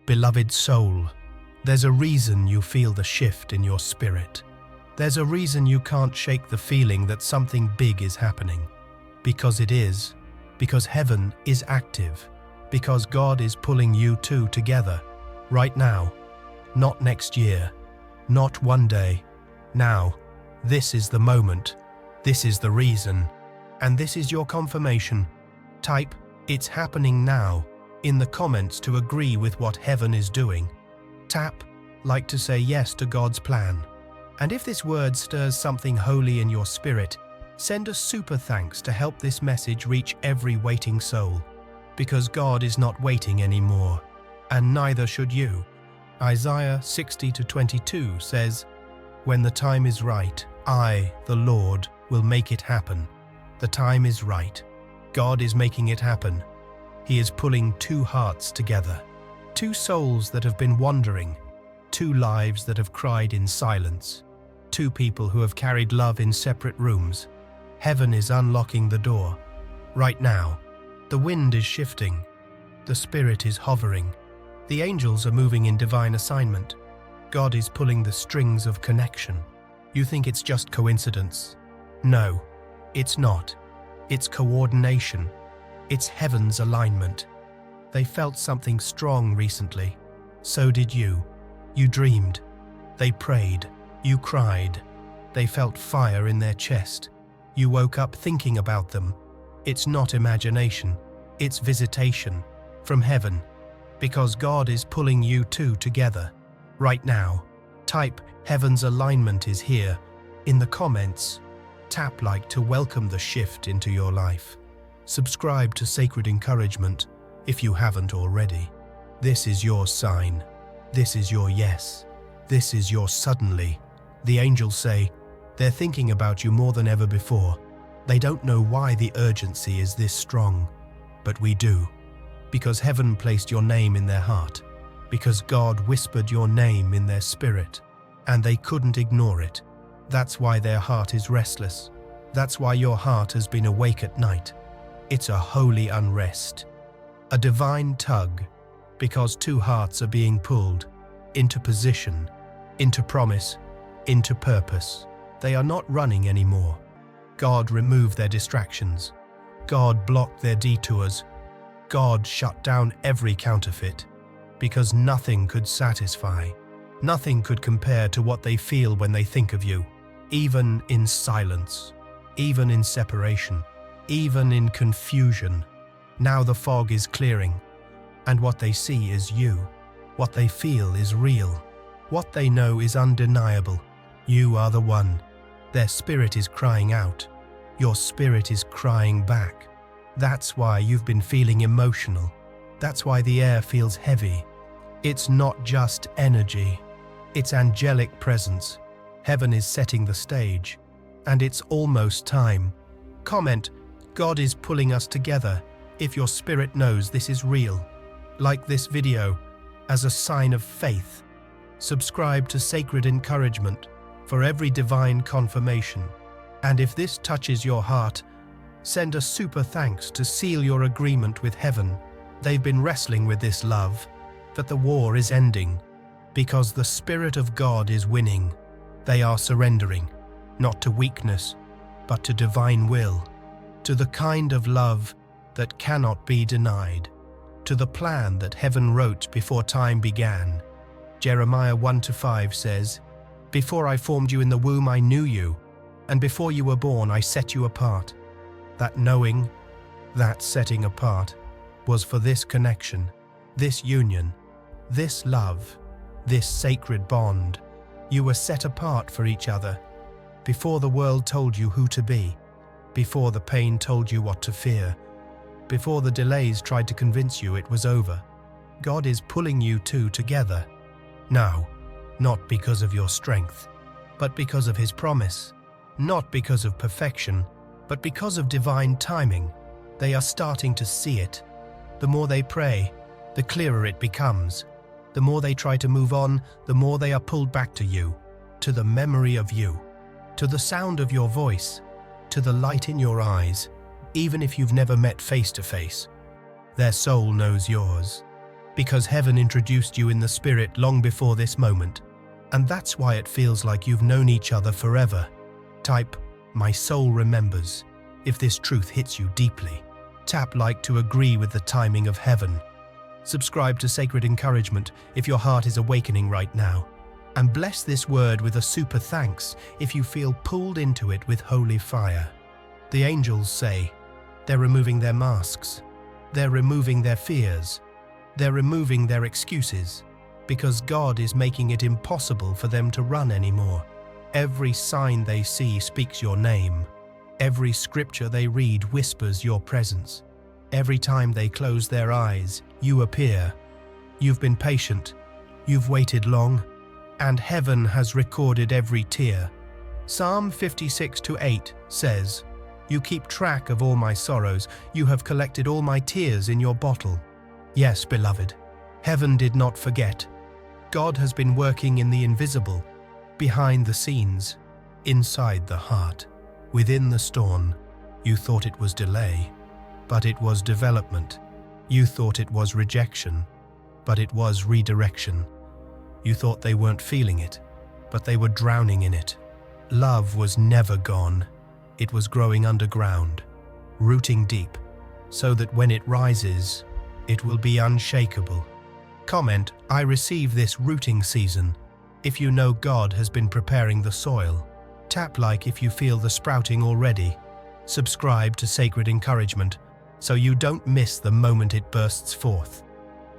Beloved soul, there's a reason you feel the shift in your spirit. There's a reason you can't shake the feeling that something big is happening. Because it is. Because heaven is active. Because God is pulling you two together. Right now. Not next year. Not one day. Now. This is the moment. This is the reason. And this is your confirmation. Type, "It's happening now," in the comments to agree with what heaven is doing. Tap, like to say yes to God's plan. And if this word stirs something holy in your spirit, send a super thanks to help this message reach every waiting soul. Because God is not waiting anymore, and neither should you. Isaiah 60:22 says, "When the time is right, I, the Lord, will make it happen." The time is right. God is making it happen. He is pulling two hearts together. Two souls that have been wandering. Two lives that have cried in silence. Two people who have carried love in separate rooms. Heaven is unlocking the door. Right now. The wind is shifting. The Spirit is hovering. The angels are moving in divine assignment. God is pulling the strings of connection. You think it's just coincidence? No, it's not. It's coordination. It's heaven's alignment. They felt something strong recently. So did you. You dreamed. They prayed. You cried. They felt fire in their chest. You woke up thinking about them. It's not imagination. It's visitation from heaven. Because God is pulling you two together. Right now. Type, "Heaven's alignment is here," in the comments. Tap like to welcome the shift into your life. Subscribe to Sacred Encouragement if you haven't already. This is your sign. This is your yes. This is your suddenly. The angels say, they're thinking about you more than ever before. They don't know why the urgency is this strong, but we do. Because heaven placed your name in their heart. Because God whispered your name in their spirit, and they couldn't ignore it. That's why their heart is restless. That's why your heart has been awake at night. It's a holy unrest. A divine tug, because two hearts are being pulled into position, into promise, into purpose. They are not running anymore. God removed their distractions. God blocked their detours. God shut down every counterfeit. Because nothing could satisfy. Nothing could compare to what they feel when they think of you. Even in silence. Even in separation. Even in confusion. Now the fog is clearing. And what they see is you. What they feel is real. What they know is undeniable. You are the one. Their spirit is crying out. Your spirit is crying back. That's why you've been feeling emotional. That's why the air feels heavy. It's not just energy. It's angelic presence. Heaven is setting the stage. And it's almost time. Comment, "God is pulling us together," if your spirit knows this is real. Like this video as a sign of faith. Subscribe to Sacred Encouragement for every divine confirmation. And if this touches your heart, send a super thanks to seal your agreement with heaven. They've been wrestling with this love, that the war is ending. Because the Spirit of God is winning. They are surrendering, not to weakness, but to divine will. To the kind of love that cannot be denied. To the plan that heaven wrote before time began. Jeremiah 1-5 says, "Before I formed you in the womb I knew you, and before you were born I set you apart." That knowing, that setting apart, was for this connection, this union, this love, this sacred bond. You were set apart for each other. Before the world told you who to be. Before the pain told you what to fear. Before the delays tried to convince you it was over. God is pulling you two together. Now, not because of your strength, but because of His promise. Not because of perfection, but because of divine timing. They are starting to see it. The more they pray, the clearer it becomes. The more they try to move on, the more they are pulled back to you, to the memory of you, to the sound of your voice, to the light in your eyes, even if you've never met face to face. Their soul knows yours. because heaven introduced you in the spirit long before this moment, and that's why it feels like you've known each other forever. Type, "My soul remembers," if this truth hits you deeply. Tap like to agree with the timing of heaven. Subscribe to Sacred Encouragement if your heart is awakening right now. And bless this word with a super thanks if you feel pulled into it with holy fire. The angels say, they're removing their masks. They're removing their fears. They're removing their excuses, because God is making it impossible for them to run anymore. Every sign they see speaks your name. Every scripture they read whispers your presence. Every time they close their eyes, you appear. You've been patient. You've waited long. And heaven has recorded every tear. Psalm 56:8 says, "You keep track of all my sorrows. You have collected all my tears in your bottle." Yes, beloved, heaven did not forget. God has been working in the invisible, behind the scenes, inside the heart, within the storm. You thought it was delay, but it was development. You thought it was rejection, but it was redirection. You thought they weren't feeling it, but they were drowning in it. Love was never gone. It was growing underground, rooting deep, so that when it rises, it will be unshakable. Comment, "I receive this rooting season," if you know God has been preparing the soil. Tap like if you feel the sprouting already. Subscribe to Sacred Encouragement so you don't miss the moment it bursts forth.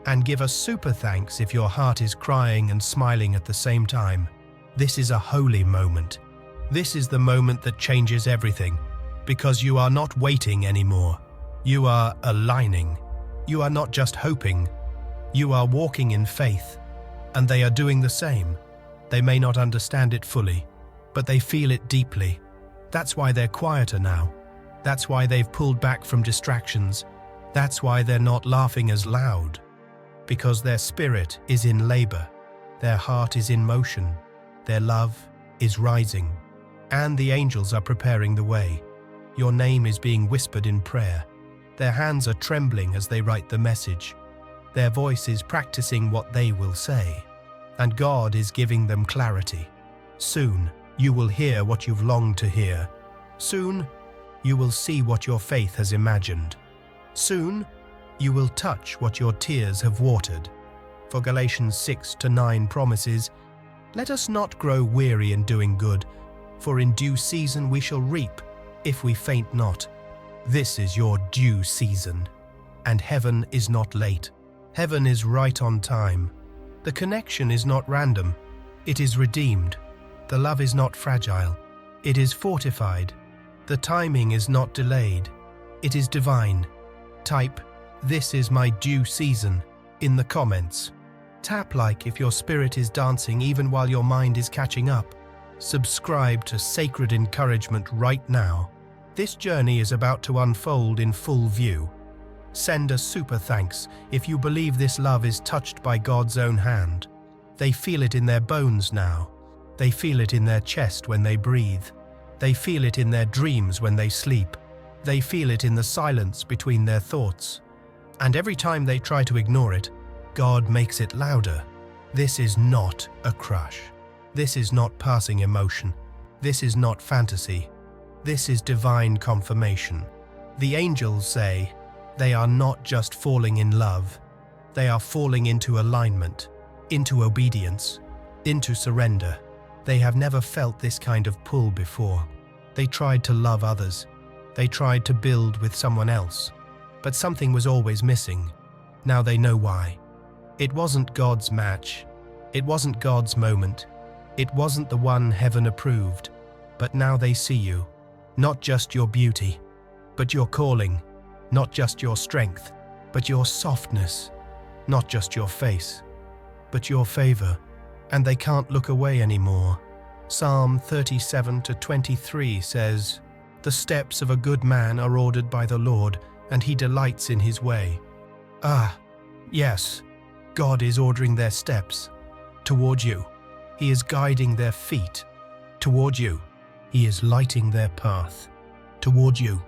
And give a super thanks if your heart is crying and smiling at the same time. This is a holy moment. This is the moment that changes everything, because you are not waiting anymore. You are aligning. You are not just hoping. You are walking in faith, and they are doing the same. They may not understand it fully, but they feel it deeply. That's why they're quieter now. That's why they've pulled back from distractions. That's why they're not laughing as loud. Because their spirit is in labor. Their heart is in motion. Their love is rising. And the angels are preparing the way. Your name is being whispered in prayer. Their hands are trembling as they write the message. Their voice is practicing what they will say. And God is giving them clarity. Soon, you will hear what you've longed to hear. Soon, you will see what your faith has imagined. Soon, you will touch what your tears have watered. For Galatians 6-9 promises, "Let us not grow weary in doing good, for in due season we shall reap, if we faint not." This is your due season, and heaven is not late. Heaven is right on time. The connection is not random. It is redeemed. The love is not fragile. It is fortified. The timing is not delayed. It is divine. Type, "This is my due season," in the comments. Tap like if your spirit is dancing even while your mind is catching up. Subscribe to Sacred Encouragement right now. This journey is about to unfold in full view. Send a super thanks if you believe this love is touched by God's own hand. They feel it in their bones now. They feel it in their chest when they breathe. They feel it in their dreams when they sleep. They feel it in the silence between their thoughts. And every time they try to ignore it, God makes it louder. This is not a crush. This is not passing emotion. This is not fantasy. This is divine confirmation. The angels say they are not just falling in love. They are falling into alignment, into obedience, into surrender. They have never felt this kind of pull before. They tried to love others. They tried to build with someone else. But something was always missing. Now they know why. It wasn't God's match. It wasn't God's moment. It wasn't the one heaven approved. But now they see you. Not just your beauty, but your calling. Not just your strength, but your softness. Not just your face, but your favor. And they can't look away anymore. Psalm 37-23 says, "The steps of a good man are ordered by the Lord, and he delights in his way." Yes, God is ordering their steps toward you. He is guiding their feet toward you. He is lighting their path toward you.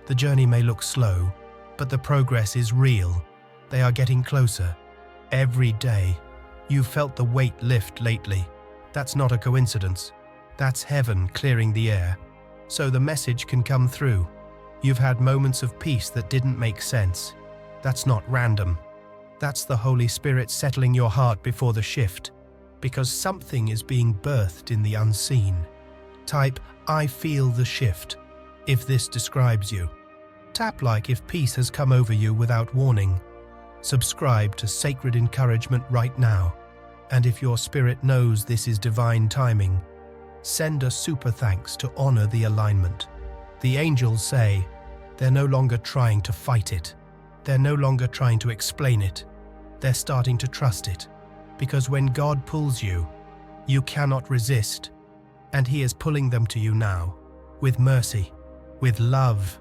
The journey may look slow, but the progress is real. They are getting closer. Every day, you've felt the weight lift lately. That's not a coincidence. That's heaven clearing the air, so the message can come through. You've had moments of peace that didn't make sense. That's not random. That's the Holy Spirit settling your heart before the shift, because something is being birthed in the unseen. Type, "I feel the shift," if this describes you. Tap like if peace has come over you without warning. Subscribe to Sacred Encouragement right now. And if your spirit knows this is divine timing, send a super thanks to honor the alignment. The angels say they're no longer trying to fight it. They're no longer trying to explain it. They're starting to trust it. Because when God pulls you, you cannot resist. And He is pulling them to you now, with mercy, with love,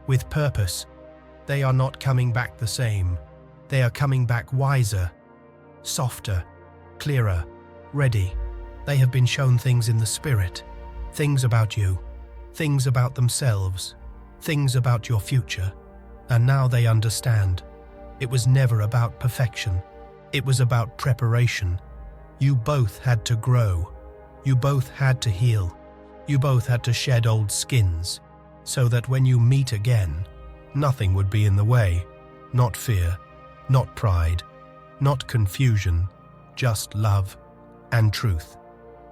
with purpose. They are not coming back the same. They are coming back wiser, softer, clearer, ready. They have been shown things in the Spirit, things about you, things about themselves, things about your future. And now they understand. It was never about perfection. It was about preparation. You both had to grow. You both had to heal. You both had to shed old skins, so that when you meet again, nothing would be in the way. Not fear, not pride, not confusion, just love and truth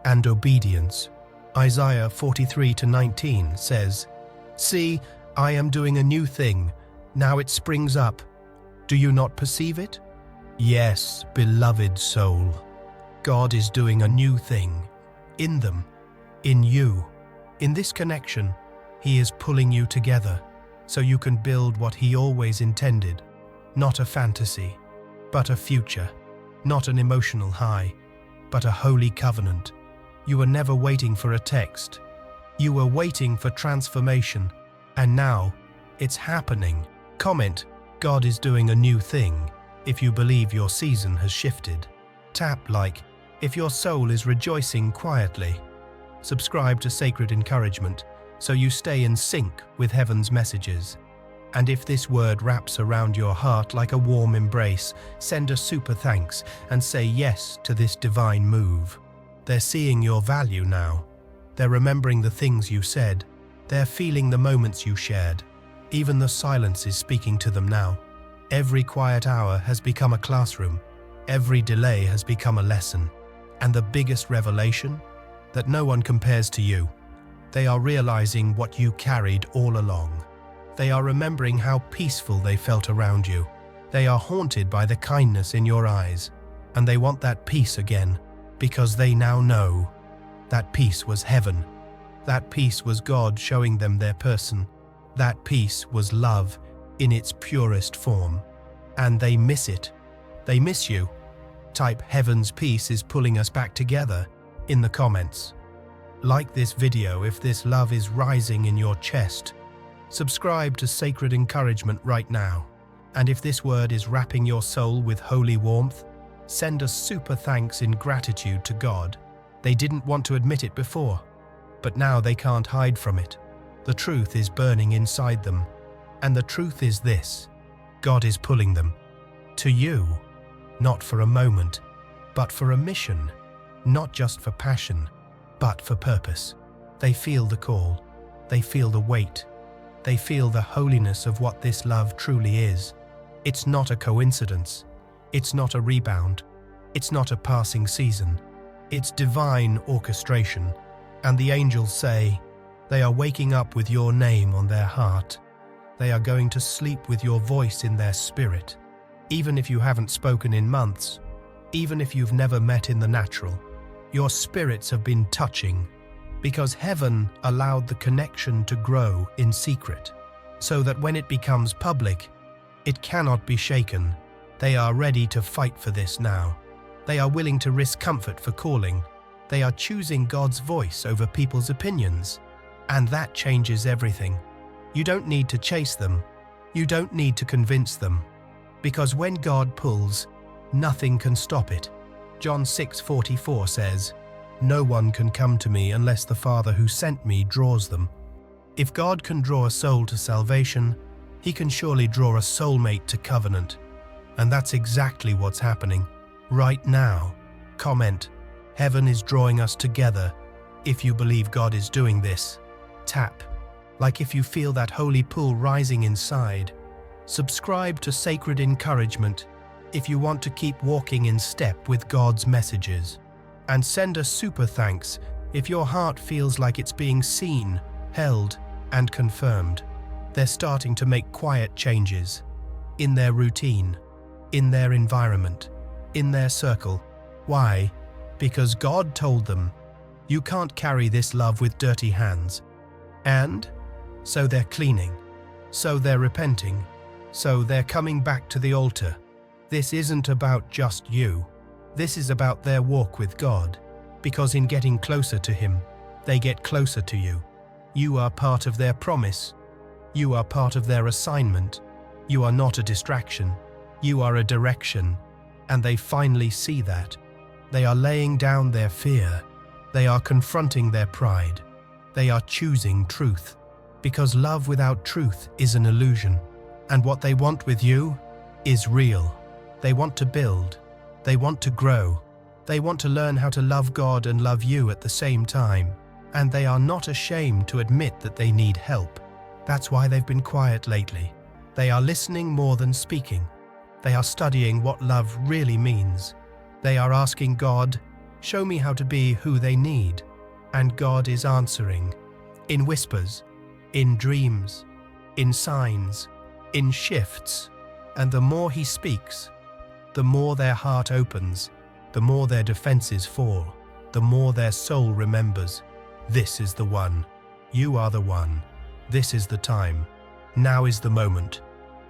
and obedience. Isaiah 43:19 says, "See, I am doing a new thing. Now it springs up. Do you not perceive it?" Yes, beloved soul, God is doing a new thing in them, in you. In this connection, He is pulling you together so you can build what He always intended. Not a fantasy, but a future. Not an emotional high, but a holy covenant. You were never waiting for a text. You were waiting for transformation, and now it's happening. Comment, "God is doing a new thing," if you believe your season has shifted. Tap like if your soul is rejoicing quietly. Subscribe to Sacred Encouragement so you stay in sync with heaven's messages. And if this word wraps around your heart like a warm embrace, send a super thanks and say yes to this divine move. They're seeing your value now. They're remembering the things you said. They're feeling the moments you shared. Even the silence is speaking to them now. Every quiet hour has become a classroom. Every delay has become a lesson. And the biggest revelation? That no one compares to you. They are realizing what you carried all along. They are remembering how peaceful they felt around you. They are haunted by the kindness in your eyes. And they want that peace again, because they now know that peace was heaven. That peace was God showing them their person. That peace was love in its purest form. And they miss it. They miss you. Type "Heaven's peace is pulling us back together" in the comments. Like this video if this love is rising in your chest. Subscribe to Sacred Encouragement right now. And if this word is wrapping your soul with holy warmth, send a super thanks in gratitude to God. They didn't want to admit it before, but now they can't hide from it. The truth is burning inside them. And the truth is this: God is pulling them to you, not for a moment, but for a mission. Not just for passion, but for purpose. They feel the call. They feel the weight. They feel the holiness of what this love truly is. It's not a coincidence. It's not a rebound. It's not a passing season. It's divine orchestration. And the angels say, they are waking up with your name on their heart. They are going to sleep with your voice in their spirit. Even if you haven't spoken in months, even if you've never met in the natural, your spirits have been touching, because heaven allowed the connection to grow in secret, so that when it becomes public, it cannot be shaken. They are ready to fight for this now. They are willing to risk comfort for calling. They are choosing God's voice over people's opinions. And that changes everything. You don't need to chase them. You don't need to convince them. Because when God pulls, nothing can stop it. John 6:44 says, "No one can come to me unless the Father who sent me draws them." If God can draw a soul to salvation, He can surely draw a soulmate to covenant. And that's exactly what's happening right now. Comment, heaven is drawing us together. If you believe God is doing this, tap, like if you feel that holy pull rising inside. Subscribe to Sacred Encouragement if you want to keep walking in step with God's messages. And send a super thanks if your heart feels like it's being seen, held, and confirmed. They're starting to make quiet changes in their routine, in their environment, in their circle. Why? Because God told them, you can't carry this love with dirty hands. And so they're cleaning, so they're repenting, so they're coming back to the altar. This isn't about just you. This is about their walk with God, because in getting closer to Him, they get closer to you. You are part of their promise. You are part of their assignment. You are not a distraction. You are a direction. And they finally see that. They are laying down their fear. They are confronting their pride. They are choosing truth, because love without truth is an illusion. And what they want with you is real. They want to build. They want to grow. They want to learn how to love God and love you at the same time. And they are not ashamed to admit that they need help. That's why they've been quiet lately. They are listening more than speaking. They are studying what love really means. They are asking God, show me how to be who they need. And God is answering in whispers, in dreams, in signs, in shifts. And the more He speaks, the more their heart opens, the more their defenses fall, the more their soul remembers. This is the one. You are the one. This is the time. Now is the moment.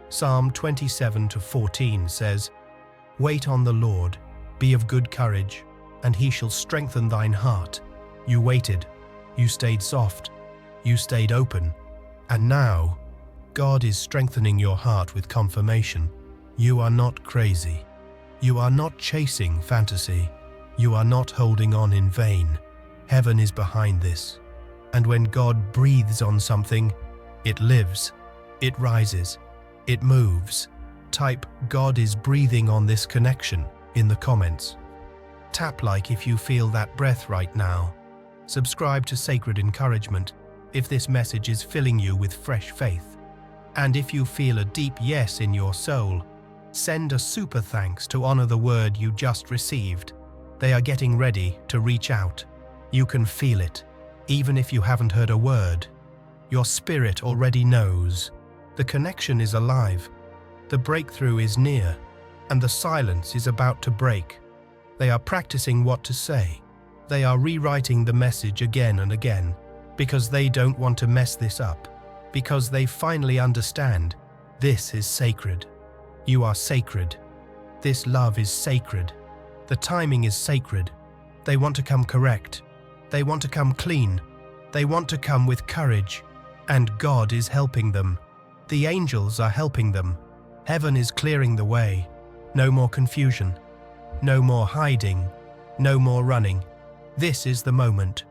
Psalm 27:14 says, wait on the Lord, be of good courage, and He shall strengthen thine heart. You waited, you stayed soft, you stayed open, and now God is strengthening your heart with confirmation. You are not crazy. You are not chasing fantasy. You are not holding on in vain. Heaven is behind this. And when God breathes on something, it lives, it rises, it moves. Type God is breathing on this connection in the comments. Tap like if you feel that breath right now. Subscribe to Sacred Encouragement if this message is filling you with fresh faith. And if you feel a deep yes in your soul, send a super thanks to honor the word you just received. They are getting ready to reach out. You can feel it, even if you haven't heard a word. Your spirit already knows. The connection is alive. The breakthrough is near, and the silence is about to break. They are practicing what to say. They are rewriting the message again and again, because they don't want to mess this up, because they finally understand this is sacred. You are sacred. This love is sacred. The timing is sacred. They want to come correct. They want to come clean. They want to come with courage. And God is helping them. The angels are helping them. Heaven is clearing the way. No more confusion. No more hiding. No more running. This is the moment.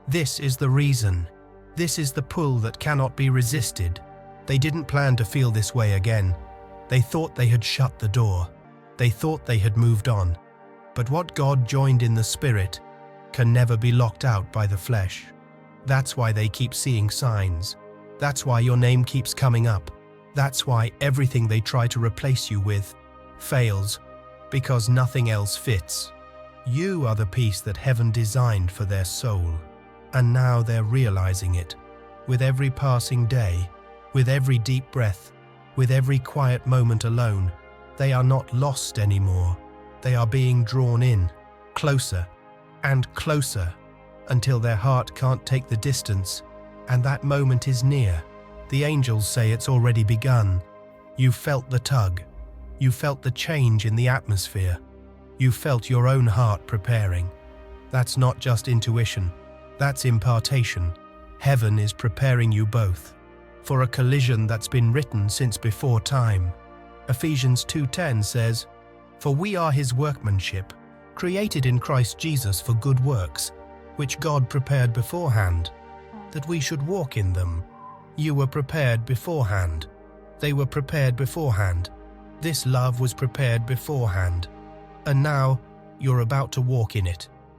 This is the reason. This is the pull that cannot be resisted. They didn't plan to feel this way again. They thought they had shut the door. They thought they had moved on. But what God joined in the Spirit can never be locked out by the flesh. That's why they keep seeing signs. That's why your name keeps coming up. That's why everything they try to replace you with fails, because nothing else fits. You are the peace that heaven designed for their soul. And now they're realizing it. With every passing day, with every deep breath, with every quiet moment alone, they are not lost anymore. They are being drawn in, closer and closer, until their heart can't take the distance, and that moment is near. The angels say it's already begun. You felt the tug. You felt the change in the atmosphere. You felt your own heart preparing. That's not just intuition. That's impartation. Heaven is preparing you both for a collision that's been written since before time. Ephesians 2:10 says, "For we are His workmanship, created in Christ Jesus for good works, which God prepared beforehand, that we should walk in them." You were prepared beforehand. They were prepared beforehand. This love was prepared beforehand, and now you're about to walk in it.